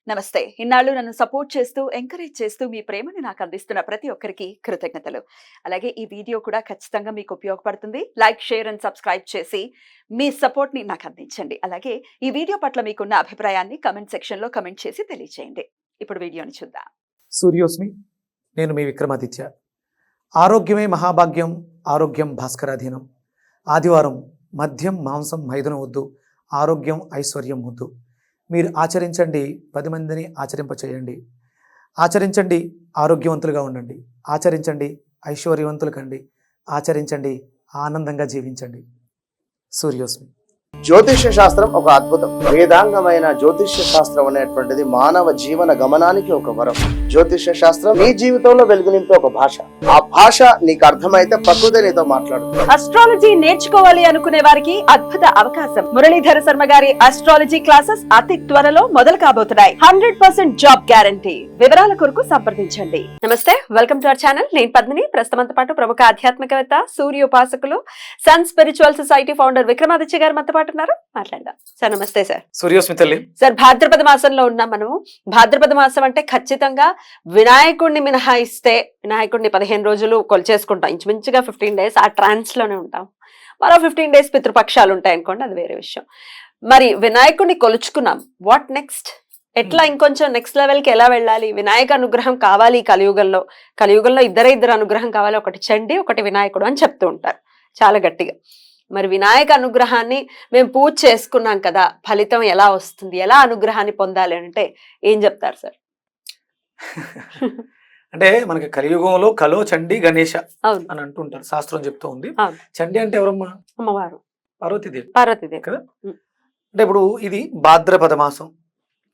నమస్తే. ఇన్నాళ్ళు నన్ను సపోర్ట్ చేస్తూ, ఎంకరేజ్ చేస్తూ మీ ప్రేమని నాకు అందిస్తున్న ప్రతి ఒక్కరికి కృతజ్ఞతలు. అలాగే ఈ వీడియో కూడా ఖచ్చితంగా మీకు ఉపయోగపడుతుంది. లైక్, షేర్ అండ్ సబ్స్క్రైబ్ చేసి మీ సపోర్ట్‌ని నాకు అందించండి. అలాగే ఈ వీడియో పట్ల మీకున్న అభిప్రాయాన్ని కామెంట్ సెక్షన్‌లో కామెంట్ చేసి తెలియజేయండి. ఇప్పుడు వీడియోని చూద్దాం. సూర్యోస్మి, నేను మీ విక్రమాదిత్య. ఆరోగ్యమే మహాభాగ్యం, ఆరోగ్యం భాస్కరాధీనం. ఆదివారం మద్యం, మాంసం, మైదనం వద్దు, ఆరోగ్యం, ఐశ్వర్యం వద్దు. మీరు ఆచరించండి, 10 మందిని ఆచరింపచేయండి. ఆచరించండి, ఆరోగ్యవంతులుగా ఉండండి. ఆచరించండి, ఐశ్వర్యవంతులు కండి. ఆచరించండి, ఆనందంగా జీవించండి. సూర్యోస్మి. జ్యోతిష్య శాస్త్రం ఒక అద్భుతం. వేదాంగమైన జ్యోతిష్య శాస్త్రం అనేటువంటిది మానవ జీవన గమనానికి ఒక వరం. జ్యోతిష్య శాస్త్రం నీ జీవితంలో వెలుగు నింపే ఒక భాష. ఆ భాష నీకు అర్థమైతే ప్రకృతి నీతో మాట్లాడుతుంది. అస్ట్రాలజీ నేర్చుకోవాలి అనుకునే వారికి అద్భుత అవకాశం. మురళీధర శర్మ గారి అస్ట్రాలజీ క్లాసెస్ అతి త్వరలో మొదలు కాబోతున్నాయి. 100% జాబ్ గ్యారంటీ. వివరాల కొరకు సంప్రదించండి. నమస్తే, వెల్కమ్ టు అవర్ ఛానల్. నేను పద్మిని. ప్రస్తుతంతో పాటు ప్రముఖ ఆధ్యాత్మికవేత్త, సూర్యోపాసకులు, sun spiritual society founder Vikramaditya garu మనతో పాటు ఉన్నారు. మాట్లాడదాం సార్. నమస్తే సార్. సూర్యోస్మి తల్లి. సార్, భాద్రపద మాసంలో ఉన్నాం మనము. భాద్రపద మాసం అంటే ఖచ్చితంగా వినాయకుడిని మినహాయిస్తే వినాయకుడిని 15 రోజులు కొలిచేసుకుంటాం. ఇంచుమించుగా 15 days ఆ ట్రాన్స్ లోనే ఉంటాం. మరో 15 days పితృపక్షాలు ఉంటాయి అనుకోండి, అది వేరే విషయం. మరి వినాయకుడిని కొలుచుకున్నాం, వాట్ నెక్స్ట్? ఎట్లా ఇంకొంచెం నెక్స్ట్ లెవెల్ కి ఎలా వెళ్ళాలి? వినాయక అనుగ్రహం కావాలి కలియుగంలో. కలియుగంలో ఇద్దరు అనుగ్రహం కావాలి. ఒకటి చండి, ఒకటి వినాయకుడు అని చెప్తూ ఉంటారు చాలా గట్టిగా. మరి వినాయక అనుగ్రహాన్ని మేము పూజ చేసుకున్నాం కదా, ఫలితం ఎలా వస్తుంది? ఎలా అనుగ్రహాన్ని పొందాలి అంటే ఏం చెప్తారు సార్? అంటే మనకి కలియుగంలో కలో చండి గణేష అని అంటుంటారు, శాస్త్రం చెప్తూ ఉంది. చండి అంటే ఎవరమ్మా? అమ్మవారు, పార్వతీదేవి కదా. అంటే ఇప్పుడు ఇది భాద్రపద మాసం,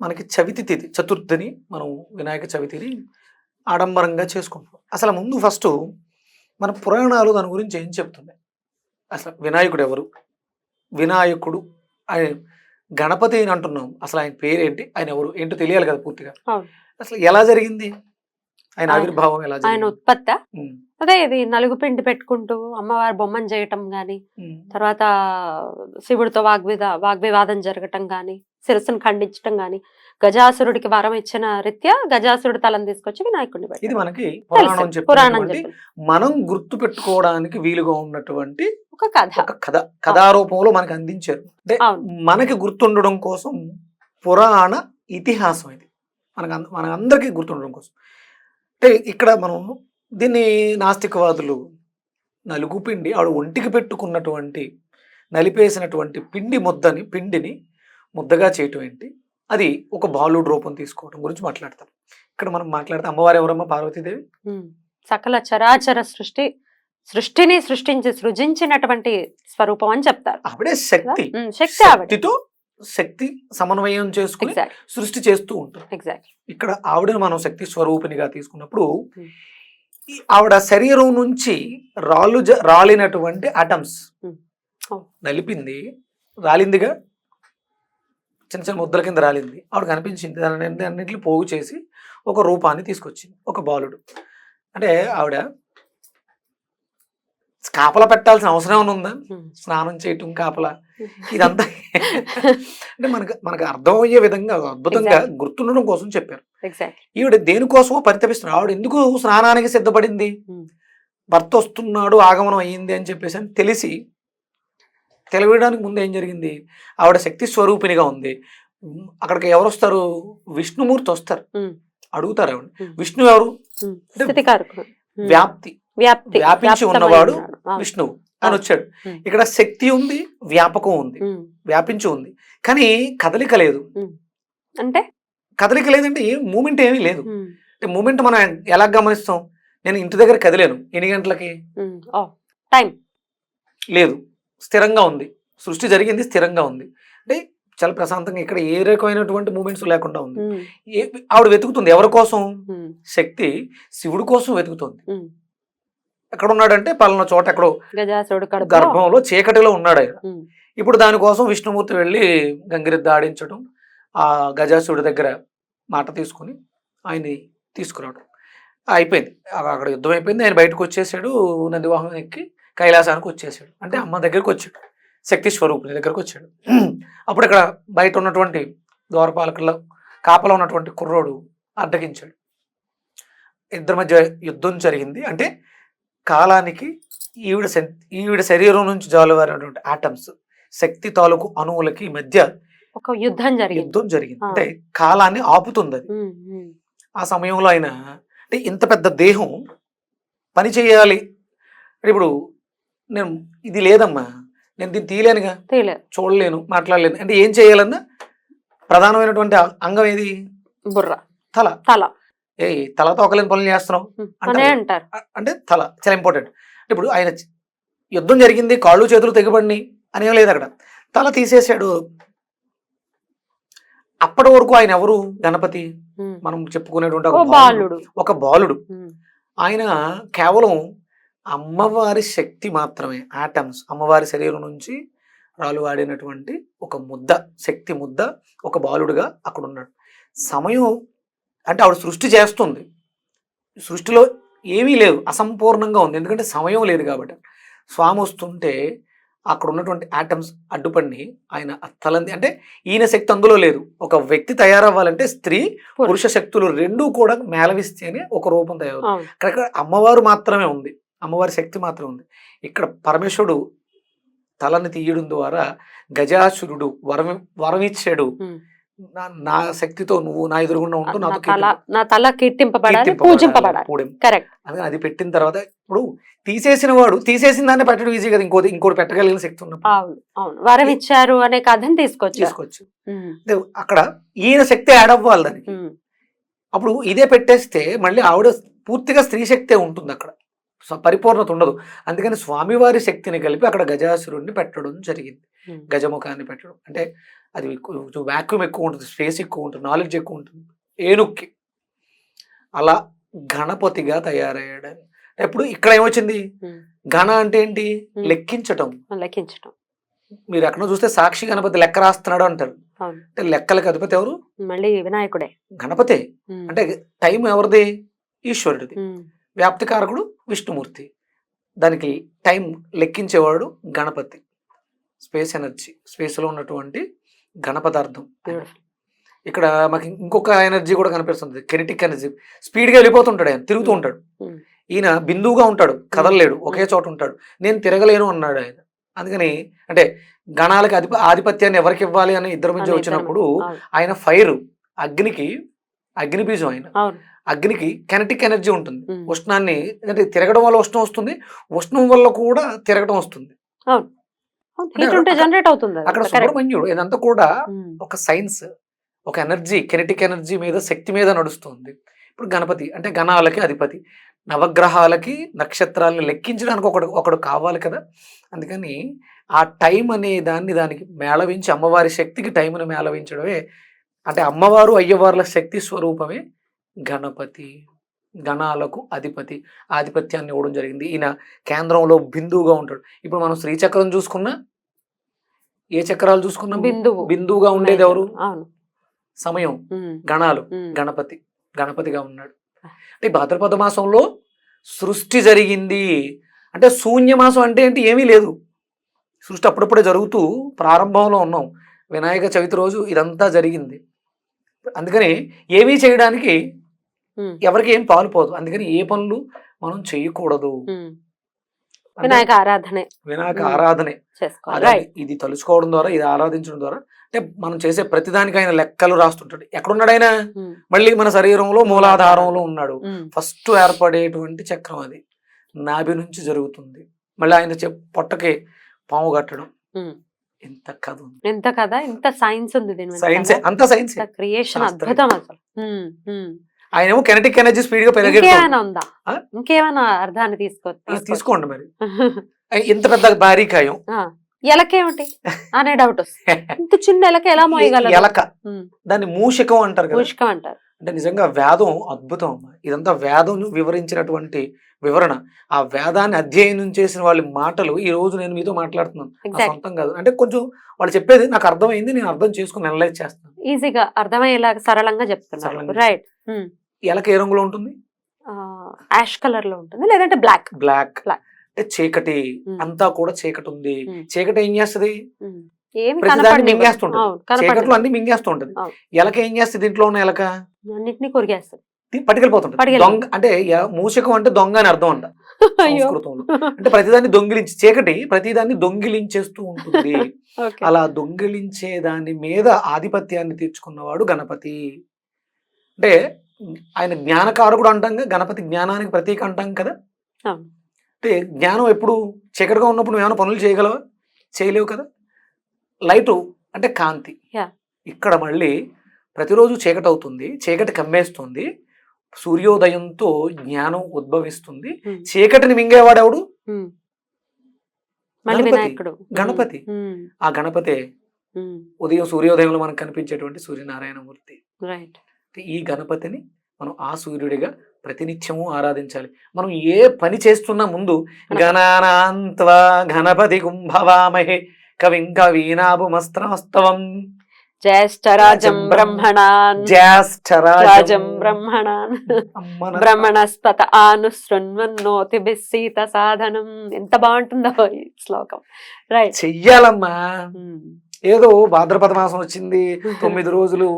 మనకి చవితి తిథి, చతుర్థిని మనం వినాయక చవితిని ఆడంబరంగా చేసుకుంటాం. అసలు ముందు ఫస్ట్ మన పురాణాలు దాని గురించి ఏం చెప్తున్నాయి? అసలు వినాయకుడు ఎవరు? వినాయకుడు ఆయన గణపతి అని అంటున్నాం, అసలు ఆయన పేరేంటి, ఆయన ఎవరు ఏంటో తెలియాలి కదా పూర్తిగా. అసలు ఎలా జరిగింది ఆయన ఆవిర్భావం? ఎలా ఆయన ఉత్పత్తి అదే ఇది నలుగు పిండి పెట్టుకుంటూ అమ్మవారి బొమ్మను చేయటం గాని, తర్వాత శివుడితో వాగ్వివాదం జరగటం గాని, శిరస్సును ఖండించటం గాని, గజాసురుడికి వరం ఇచ్చిన రీత్యా గజాసురుడి తలం తీసుకొచ్చి వినాయకుడిని పెట్టారు. ఇది మనకి పురాణం మనం గుర్తు పెట్టుకోవడానికి వీలుగా ఉన్నటువంటి ఒక కథ, కథారూపంలో మనకి అందించారు. అంటే మనకి గుర్తుండడం కోసం పురాణ ఇతిహాసం ఇది మన అందరికీ గుర్తుండడం కోసం. అంటే ఇక్కడ మనం దీన్ని నాస్తికవాదులు నలుగు పిండి ఆవిడ ఒంటికి పెట్టుకున్నటువంటి నలిపేసినటువంటి పిండిని ముద్దగా చేయటం ఏంటి, అది ఒక బాలుడు రూపం తీసుకోవడం గురించి మాట్లాడతాం. ఇక్కడ మనం మాట్లాడితే అమ్మవారు ఎవరమ్మా? పార్వతీదేవి. సకల చరాచర సృష్టిని సృజించినటువంటి స్వరూపం అని చెప్తారు. ఆవిడే శక్తి. శక్తితో శక్తి సమన్వయం చేసుకుని సృష్టి చేస్తూ ఉంటారు. ఇక్కడ ఆవిడను మనం శక్తి స్వరూపినిగా తీసుకున్నప్పుడు ఆవిడ శరీరం నుంచి రాలినటువంటి అటమ్స్ రాలిందిగా, చిన్న చిన్న ముద్దల కింద రాలింది. ఆవిడ కనిపించింది, దాన్ని అన్నింటినీ పోగు చేసి ఒక రూపాన్ని తీసుకొచ్చింది, ఒక బాలుడు. అంటే ఆవిడ కాపలా పెట్టాల్సిన అవసరం ఉందా? స్నానం చేయటం, కాపలా, ఇదంతా అంటే మనకు అర్థమయ్యే విధంగా అద్భుతంగా గుర్తుండడం కోసం చెప్పారు. ఈవిడ దేనికోసమో పరితపిస్తున్నారు. ఆవిడ ఎందుకు స్నానానికి సిద్ధపడింది? భర్త వస్తున్నాడు, ఆగమనం అయ్యింది అని చెప్పేసి అని తెలియడానికి ముందు ఏం జరిగింది? ఆవిడ శక్తి స్వరూపినిగా ఉంది. అక్కడికి ఎవరు వస్తారు? విష్ణుమూర్తి వస్తారు. అడుగుతారు ఆవిడ, విష్ణు ఎవరు? వ్యాపించి ఉన్నవాడు విష్ణువు అని వచ్చాడు. ఇక్కడ శక్తి ఉంది, వ్యాపకం ఉంది, వ్యాపించి ఉంది, కానీ కదలిక లేదు. అంటే కదలిక లేదంటే ఏం మూమెంట్ ఏమీ లేదు. అంటే మూమెంట్ మనం ఎలా గమనిస్తాం? నేను ఇంటి దగ్గర కదిలేను, ఎన్ని గంటలకి? టైం లేదు, స్థిరంగా ఉంది. సృష్టి జరిగింది, స్థిరంగా ఉంది. అంటే చాలా ప్రశాంతంగా, ఇక్కడ ఏ రకమైనటువంటి మూమెంట్స్ లేకుండా ఉంది. ఆవిడ వెతుకుతుంది ఎవరి కోసం? శక్తి శివుడి కోసం వెతుకుతుంది. ఎక్కడ ఉన్నాడంటే పలానా చోట ఎక్కడో గర్భంలో చీకటిలో ఉన్నాడు ఆయన. ఇప్పుడు దానికోసం విష్ణుమూర్తి వెళ్ళి గంగిరెద్దు ఆడించడం, ఆ గజాసుడి దగ్గర మాట తీసుకుని ఆయన్ని తీసుకురావడం అయిపోయింది. అక్కడ యుద్ధం అయిపోయింది, ఆయన బయటకు వచ్చేసాడు, నందివాహనం ఎక్కి కైలాసానికి వచ్చేసాడు. అంటే అమ్మ దగ్గరికి వచ్చాడు, శక్తి స్వరూపుని దగ్గరకు వచ్చాడు. అప్పుడు ఇక్కడ బయట ఉన్నటువంటి ద్వారపాలకుల కాపలా ఉన్నటువంటి కుర్రోడు అడ్డగించాడు. ఇద్దరి మధ్య యుద్ధం జరిగింది. అంటే కాలానికి ఈవిడ శరీరం నుంచి జాలువారినటువంటి ఆటమ్స్, శక్తి తాలూకు అణువులకి మధ్య ఒక యుద్ధం జరిగింది. అంటే కాలాన్ని ఆపుతుంది అది. ఆ సమయంలో ఆయన అంటే ఇంత పెద్ద దేహం పని చేయాలి, ఇప్పుడు నేను ఇది లేదమ్మా, నేను దీన్ని తీయలేనుగా, చూడలేను, మాట్లాడలేను అంటే ఏం చేయాలన్నా ప్రధానమైనటువంటి అంగం ఏది? బుర్ర, తల. తల తోకలేని పనులు చేస్తున్నావు అంటారు. అంటే తల చాలా ఇంపార్టెంట్. ఇప్పుడు ఆయన యుద్ధం జరిగింది, కాళ్ళు చేతులు తెగబడినాయి అనేం లేదు అక్కడ, తల తీసేశాడు. అప్పటి వరకు ఆయన ఎవరు? గణపతి. మనం చెప్పుకునేటువంటి ఒక బాలుడు. ఆయన కేవలం అమ్మవారి శక్తి మాత్రమే, ఆటమ్స్, అమ్మవారి శరీరం నుంచి రాలువాడినటువంటి ఒక ముద్ద, శక్తి ముద్ద, ఒక బాలుడుగా అక్కడ ఉన్నాడు. సమయం అంటే ఆవిడ సృష్టి చేస్తుంది, సృష్టిలో ఏమీ లేదు, అసంపూర్ణంగా ఉంది, ఎందుకంటే సమయం లేదు కాబట్టి. స్వామి వస్తుంటే అక్కడ ఉన్నటువంటి ఆటమ్స్ అడ్డుపడి ఆయన తలంది. అంటే ఈయన శక్తి అందులో లేదు. ఒక వ్యక్తి తయారవ్వాలంటే స్త్రీ పురుష శక్తులు రెండూ కూడా మేళవిస్తేనే ఒక రూపం తయారవుతుంది. అక్కడ అమ్మవారు మాత్రమే ఉంది, అమ్మవారి శక్తి మాత్రమే ఉంది. ఇక్కడ పరమేశ్వరుడు తలని తీయడం ద్వారా గజాసురుడు వరమిచ్చాడు, నా శక్తితో నువ్వు నా ఎదురుగుండా ఉంటూ నా తల కీర్తింపబడాలి, పూజింపబడాలి. కరెక్ట్. అది పెట్టిన తర్వాత ఇప్పుడు తీసేసిన వాడు తీసేసిన దాన్ని పెట్టడం ఈజీ కదా, ఇంకోటి పెట్టగలిగిన శక్తి ఉన్నప్పుడు వరం ఇచ్చారు అనే కథను తీసుకోవచ్చు. అక్కడ ఈయన శక్తి యాడ్ అవ్వాలి దానికి. అప్పుడు ఇదే పెట్టేస్తే మళ్ళీ ఆవిడ పూర్తిగా స్త్రీ శక్తే ఉంటుంది, అక్కడ పరిపూర్ణత ఉండదు. అందుకని స్వామివారి శక్తిని కలిపి అక్కడ గజాసురుడిని పెట్టడం జరిగింది. గజముఖాన్ని పెట్టడం అంటే అది వాక్యూమ్ ఎక్కువ ఉంటుంది, స్పేస్ ఎక్కువ ఉంటుంది, నాలెడ్జ్ ఎక్కువ ఉంటుంది ఏనుక్కి. అలా గణపతిగా తయారయ్యాడు. ఇప్పుడు ఇక్కడ ఏమొచ్చింది? గణ అంటే ఏంటి? లెక్కించటం. మీరు ఎక్కడ చూస్తే సాక్షి గణపతి లెక్క రాస్తున్నాడు అంటారు. అంటే లెక్కలకు అధిపతి ఎవరు? మళ్ళీ వినాయకుడే, గణపతే. అంటే టైం ఎవరిది? ఈశ్వరుడిది. వ్యాప్తికారకుడు విష్ణుమూర్తి. దానికి టైం లెక్కించేవాడు గణపతి. స్పేస్ ఎనర్జీ, స్పేస్లో ఉన్నటువంటి ఘనపదార్థం. ఇక్కడ మాకు ఇంకొక ఎనర్జీ కూడా కనిపిస్తుంది, కెనెటిక్ ఎనర్జీ. స్పీడ్గా వెళ్ళిపోతుంటాడు, ఆయన తిరుగుతూ ఉంటాడు. ఈయన బిందువుగా ఉంటాడు, కదలలేడు, ఒకే చోట ఉంటాడు. నేను తిరగలేను అన్నాడు ఆయన. అందుకని అంటే గణాలకి ఆధిపత్యాన్ని ఎవరికి ఇవ్వాలి అని ఇద్దరి మధ్య వచ్చినప్పుడు ఆయన ఫైర్, అగ్ని బీజం. ఆయన అగ్నికి కెనెటిక్ ఎనర్జీ ఉంటుంది. ఉష్ణాన్ని అంటే తిరగడం వల్ల ఉష్ణం వస్తుంది, ఉష్ణం వల్ల కూడా తిరగడం వస్తుంది. అక్కడ సుబ్రహ్మణ్యుడు ఇదంతా కూడా ఒక సైన్స్, ఒక ఎనర్జీ, కెనెటిక్ ఎనర్జీ మీద, శక్తి మీద నడుస్తుంది. ఇప్పుడు గణపతి అంటే గణాలకి అధిపతి, నవగ్రహాలకి నక్షత్రాలని లెక్కించడానికి ఒకడు కావాలి కదా. అందుకని ఆ టైం అనే దానికి మేళవించి అమ్మవారి శక్తికి టైంను మేళవించడమే. అంటే అమ్మవారు అయ్యవార్ల శక్తి స్వరూపమే గణపతి, గణాలకు అధిపతి. ఆధిపత్యాన్ని ఇవ్వడం జరిగింది. ఈయన కేంద్రంలో బిందువుగా ఉంటాడు. ఇప్పుడు మనం శ్రీచక్రం చూసుకున్నా, ఏ చక్రాలు చూసుకున్నా బిందువుగా ఉండేది ఎవరు? సమయం. గణాలు గణపతిగా ఉన్నాడు. అంటే భాద్రపద మాసంలో సృష్టి జరిగింది. అంటే శూన్యమాసం అంటే ఏంటి? ఏమీ లేదు, సృష్టి అప్పుడప్పుడే జరుగుతూ ప్రారంభంలో ఉన్నాం. వినాయక చవితి రోజు ఇదంతా జరిగింది. అందుకని ఏమీ చేయడానికి ఎవరికి ఏం పాలుపోదు. అందుకని ఏ పనులు మనం చేయకూడదు. వినాయక ఆరాధనే ఇది తలుచుకోవడం ద్వారా, ఇది ఆరాధించడం ద్వారా. అంటే మనం చేసే ప్రతిదానికి ఆయన లెక్కలు రాస్తుంటాడు. ఎక్కడున్నాడు ఆయన? మళ్ళీ మన శరీరంలో మూలాధారంలో ఉన్నాడు. ఫస్ట్ ఏర్పడేటువంటి చక్రం అది నాభి నుంచి జరుగుతుంది. మళ్ళీ ఆయన పొట్టకి పాము కట్టడం. ఎంత కథ, ఎంత సైన్స్ ఉంది. అంత సైన్స్, క్రియేషన్ అద్భుతం అసలు. ఆయన ఏమో కెనెటిక్ ఎనర్జీ స్పీడ్ గా ఉందా? ఇంకేమైనా అర్థాన్ని తీసుకోండి. మరి ఇంత పెద్ద భారీ కాయం ఎలకేమిటి అనే డౌట్ వస్తుంది. ఇంత చిన్న ఎలక ఎలా మోయగలదు? ఎలక, దాన్ని మూషికం అంటారు కదా. అంటే నిజంగా వేదం అద్భుతం. ఇదంతా వేదం వివరించినటువంటి వివరణ. ఆ వేదాన్ని అధ్యయనం చేసిన వాళ్ళ మాటలు ఈ రోజు నేను మీతో మాట్లాడుతున్నాను, సొంతం కాదు. అంటే కొంచెం వాళ్ళు చెప్పేది నాకు అర్థమైంది, నేను అర్థం చేసుకుని అనలైజ్ చేస్తాను. ఈజీగా అర్థమయ్యేలా సరళంగా చెప్తున్నాను. రైట్. ఎలక ఏ రంగులో ఉంటుంది? యాష్ కలర్ లో ఉంటుంది, లేదంటే బ్లాక్. అంటే చీకటి, అంతా కూడా చీకటి ఉంది. చీకటి ఏం చేస్తుంది? ఏమి ప్రతిదాన్ని కనపడనివ్వదు. మింగేస్తుంటది. అవును, కనపడనివ్వదు. చీకట్లో అన్ని మింగేస్తూ ఉంటది. అవును. ఎలక ఏం చేస్తుంది, దీంట్లో ఉన్న ఎలక అన్నిటినీ కొరిగేస్తుంది. పట్టుకెళ్ళిపోతుంటది. పట్టుకెళ్ళిపోతుంది. దొంగ అంటే మూషకం అంటే దొంగ అని అర్థం అంట అయ్యో. సంస్కృతంలో. అంటే ప్రతిదాన్ని దొంగిలించి, చీకటి ప్రతిదాన్ని దొంగిలించేస్తూ ఉంటుంది. ఓకే. అలా దొంగిలించే దాని మీద ఆధిపత్యాన్ని తీర్చుకున్నవాడు గణపతి. అంటే ఆయన జ్ఞానకారకుడు అంటాం కదా, గణపతి జ్ఞానానికి ప్రతీక అంటాం కదా. అవును. అంటే జ్ఞానం ఎప్పుడు చీకటిగా ఉన్నప్పుడు నువ్వు ఏమైనా పనులు చేయగలవా? చేయలేవు కదా. లైటు అంటే కాంతి. Yeah. ఇక్కడ మళ్ళీ ప్రతిరోజు చీకటి అవుతుంది, చీకటి కమ్మేస్తుంది, సూర్యోదయంతో జ్ఞానం ఉద్భవిస్తుంది. Hmm. చీకటిని మింగేవాడెవడు? ఉమ్. మళ్ళీ గణపతి. వినాయకుడు. గణపతి. ఉమ్. ఆ గణపతే ఉమ్. ఉదయం సూర్యోదయంలో మనకు కనిపించేటువంటి సూర్యనారాయణమూర్తి. రైట్. ఈ గణపతిని మనం ఆ సూర్యుడిగా ప్రతినిత్యము ఆరాధించాలి. మనం ఏ పని చేస్తున్నా ముందు గణానాన్త్వా గణపతి కుంభవామహే కవిం కవీనాభుమస్త్రమస్తవం జ్యేష్ఠరాజం బ్రహ్మణాన్ జ్యేష్ఠరాజం బ్రహ్మణాన్ అమ్మన బ్రహ్మణస్పత ఆనుశృణ్వన్నోతిభిः సీత సాధనం. ఎంత బాగుంటుందో ఈ శ్లోకం. రైట్. చెయ్యాలమ్మా. ఏదో భాద్రపద మాసం వచ్చింది, 9 రోజులు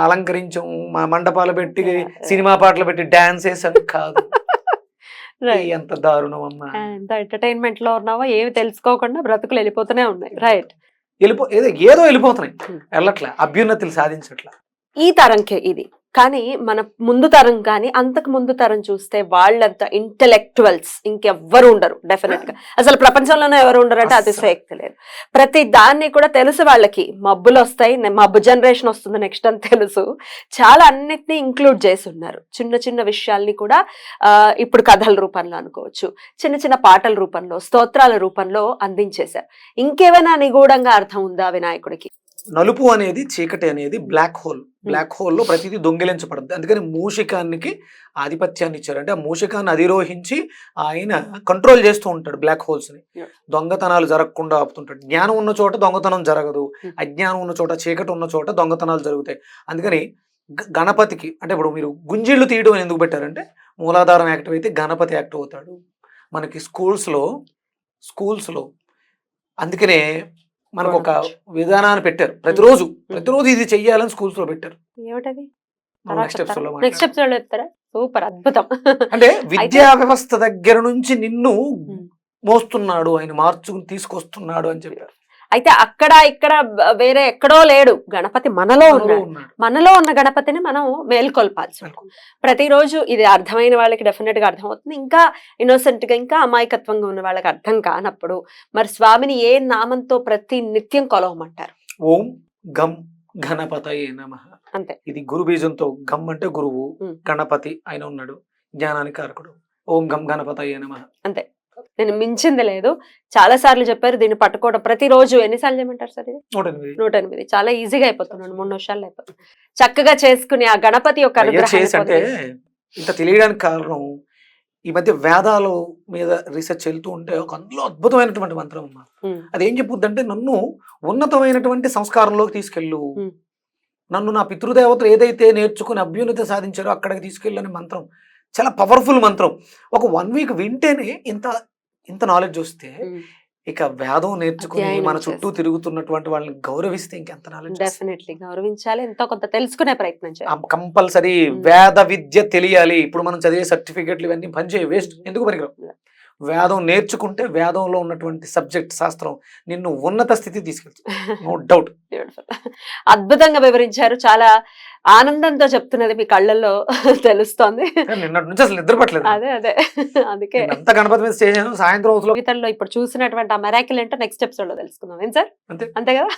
అలంకరించాం, మా మండపాలు పెట్టి సినిమా పాటలు పెట్టి డాన్స్ వేసాం కాదు. ఎంత దారుణం అమ్మా. ఎంత ఎంటర్టైన్మెంట్ లో ఉన్నావో ఏమి తెలుసుకోకుండా బ్రతుకులు వెళ్ళిపోతూనే ఉన్నాయి. రైట్. ఏదో వెళ్ళిపోతున్నాయి, వెళ్ళట్లే, అభ్యున్నతిని సాధించట్లా. ఈ తరంకే ఇది. కానీ మన ముందు తరం కానీ అంతకు ముందు తరం చూస్తే వాళ్ళంతా ఇంటెలెక్చువల్స్ ఇంకెవ్వరు ఉండరు. డెఫినెట్ గా అసలు ప్రపంచంలోనే ఎవరు ఉండరు అంటే అతిశయోక్తి లేదు. ప్రతి దాన్ని కూడా తెలుసు వాళ్ళకి. మబ్బులు వస్తాయి, మబ్బు జనరేషన్ వస్తుంది నెక్స్ట్ అని తెలుసు. చాలా అన్నిటినీ ఇంక్లూడ్ చేసి ఉన్నారు. చిన్న చిన్న విషయాల్ని కూడా ఇప్పుడు కథల రూపంలో అనుకోవచ్చు, చిన్న చిన్న పాటల రూపంలో, స్తోత్రాల రూపంలో అందించేశారు. ఇంకేమైనా నిగూఢంగా అర్థం ఉందా వినాయకుడికి? నలుపు అనేది, చీకటి అనేది బ్లాక్ హోల్. బ్లాక్ హోల్లో ప్రతిదీ దొంగిలించబడుతుంది. అందుకని మూషికానికి ఆధిపత్యాన్ని ఇచ్చారు. అంటే ఆ మూషికాన్ని అధిరోహించి ఆయన కంట్రోల్ చేస్తూ ఉంటాడు బ్లాక్ హోల్స్ ని. దొంగతనాలు జరగకుండా ఆపుతుంటాడు. జ్ఞానం ఉన్న చోట దొంగతనం జరగదు, అజ్ఞానం ఉన్న చోట, చీకటి ఉన్న చోట దొంగతనాలు జరుగుతాయి. అందుకని గణపతికి అంటే ఇప్పుడు మీరు గుంజీళ్లు తీయడం ఎందుకు పెట్టారంటే మూలాధారం యాక్టివ్ అయితే గణపతి యాక్టివ్ అవుతాడు. మనకి స్కూల్స్లో అందుకనే మనకు ఒక విధానాన్ని పెట్టారు. ప్రతిరోజు ఇది చెయ్యాలని స్కూల్స్ లో పెట్టారు. ఏమిటది? నెక్స్ట్ ఎపిసోడ్ లో నెక్స్ట్ ఎపిసోడ్ లో చెప్తారా? సూపర్, అద్భుతం. అంటే విద్యా వ్యవస్థ దగ్గర నుంచి నిన్ను మోస్తున్నాడు ఆయన, మార్చుకుని తీసుకొస్తున్నాడు అని చెప్పారు. అయితే అక్కడ ఇక్కడ వేరే ఎక్కడో లేడు, గణపతి మనలో ఉన్నాడు. మనలో ఉన్న గణపతిని మనం మేల్కొల్పాల్సి ఉంటుంది ప్రతిరోజు. ఇది అర్థమైన వాళ్ళకి డెఫినెట్ గా అర్థం అవుతుంది. ఇంకా ఇన్నోసెంట్ గా, ఇంకా అమాయకత్వంగా ఉన్న వాళ్ళకి అర్థం కానప్పుడు మరి స్వామిని ఏ నామంతో ప్రతి నిత్యం కొలవమంటారు? ఓం గం గణపతయే నమః. అంతే. ఇది గురు బీజంతో, గం అంటే గురువు, గణపతి ఆయన ఉన్నాడు, జ్ఞానానికి కారకుడు. ఓం గం గణపతయే నమః. అంతే. నేను మించింది లేదు. చాలా సార్లు చెప్పారు దీన్ని పట్టుకోవడం. ప్రతిరోజు ఎన్నిసార్లు చేయమంటారు సార్? ఇది 108. చాలా ఈజీగా అయిపోతున్నాడు, 3 నిమిషాలు అయిపోతుంది. చక్కగా చేసుకుని ఆ గణపతి యొక్క అనుగ్రహం. అంటే ఇంత తెలియడానికి కారణం ఈ మధ్య వేదాల మీద రీసెర్చ్ వెళ్తూ ఉంటే ఒక అందులో అద్భుతమైనటువంటి మంత్రం అమ్మా. అదేం చెప్పుద్దంటే నన్ను ఉన్నతమైనటువంటి సంస్కారంలోకి తీసుకెళ్ళు, నన్ను నా పితృదేవతలు ఏదైతే నేర్చుకుని అభ్యున్నతి సాధించారో అక్కడికి తీసుకెళ్ళని మంత్రం. చాలా పవర్ఫుల్ మంత్రం. ఒక 1 వీక్ వింటేనే ఇంత నాలెడ్జ్ వస్తే ఇక వేదం నేర్చుకుని మన చుట్టూ తిరుగుతున్నటువంటి వాళ్ళని గౌరవిస్తే ఇంకెంత నాలెడ్జ్. డెఫినెట్లీ గౌరవించాలి, ఎంతో కొంత తెలుసుకునే ప్రయత్నం చేయాలి. కంపల్సరీ వేద విద్య తెలియాలి. ఇప్పుడు మనం చదివే సర్టిఫికెట్లు ఇవన్నీ పనిచేయ, వేస్ట్, ఎందుకు పనికిరావు. వేదం నేర్చుకుంటే వేదంలో ఉన్నటువంటి సబ్జెక్ట్ శాస్త్రం నిన్ను ఉన్నత స్థితి తీసుకెళ్తుంది, నో డౌట్. అద్భుతంగా వివరించారు. చాలా ఆనందంతో చెప్తున్నది మీ కళ్ళల్లో తెలుస్తోంది. నిన్నటి నుంచి అసలు నిద్ర పట్టలేదు. అదే అందుకే అంత గణపతి మీద స్టేజ్ సాయంత్రం జీవితంలో ఇప్పుడు చూసినటువంటి ఆ మెరాకిల్ ఏంటో నెక్స్ట్ ఎపిసోడ్ లో తెలుసుకుందాం. ఏం సార్? అంతే కదా.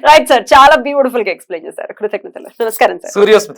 రైట్ సార్, చాలా బ్యూటిఫుల్ గా ఎక్స్ప్లెయిన్ చేశారు. కృతజ్ఞతలు. నమస్కారం సార్. సూర్యోస్మిత.